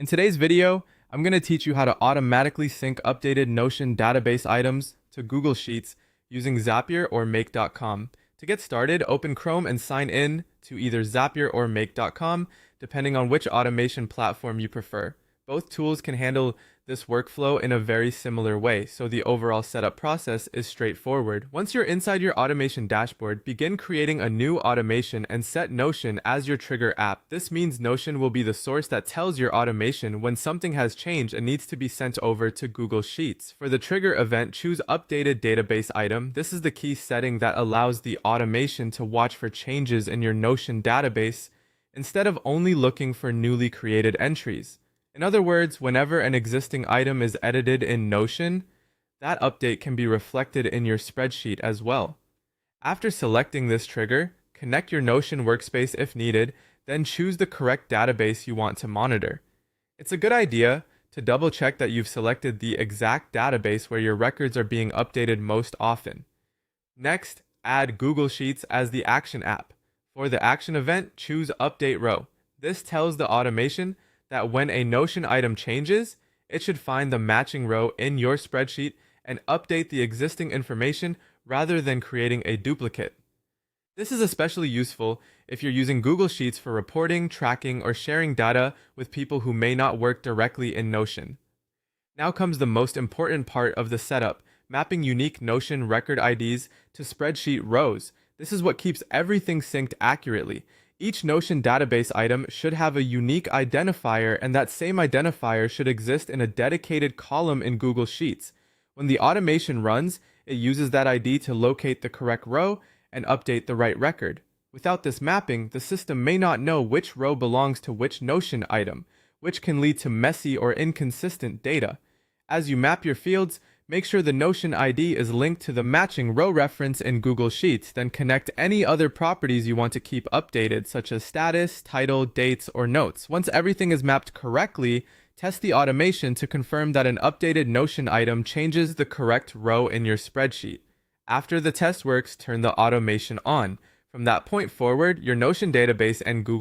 In today's video, I'm going to teach you how to automatically sync updated Notion database items to Google Sheets using Zapier or Make.com. To get started, open Chrome and sign in to either Zapier or Make.com, depending on which automation platform you prefer. Both tools can handle this workflow in a very similar way, so the overall setup process is straightforward. Once you're inside your automation dashboard, begin creating a new automation and set Notion as your trigger app. This means Notion will be the source that tells your automation when something has changed and needs to be sent over to Google Sheets. For the trigger event, choose Updated Database Item. This is the key setting that allows the automation to watch for changes in your Notion database instead of only looking for newly created entries. In other words, whenever an existing item is edited in Notion, that update can be reflected in your spreadsheet as well. After selecting this trigger, connect your Notion workspace if needed, then choose the correct database you want to monitor. It's a good idea to double check that you've selected the exact database where your records are being updated most often. Next, add Google Sheets as the action app. For the action event, choose Update Row. This tells the automation that when a Notion item changes, it should find the matching row in your spreadsheet and update the existing information rather than creating a duplicate. This is especially useful if you're using Google Sheets for reporting, tracking, or sharing data with people who may not work directly in Notion. Now comes the most important part of the setup, mapping unique Notion record IDs to spreadsheet rows. This is what keeps everything synced accurately. Each Notion database item should have a unique identifier, and that same identifier should exist in a dedicated column in Google Sheets. When the automation runs, it uses that ID to locate the correct row and update the right record. Without this mapping, the system may not know which row belongs to which Notion item, which can lead to messy or inconsistent data. As you map your fields, make sure the Notion ID is linked to the matching row reference in Google Sheets, then connect any other properties you want to keep updated, such as status, title, dates, or notes. Once everything is mapped correctly, test the automation to confirm that an updated Notion item changes the correct row in your spreadsheet. After the test works, turn the automation on. From that point forward, your Notion database and Google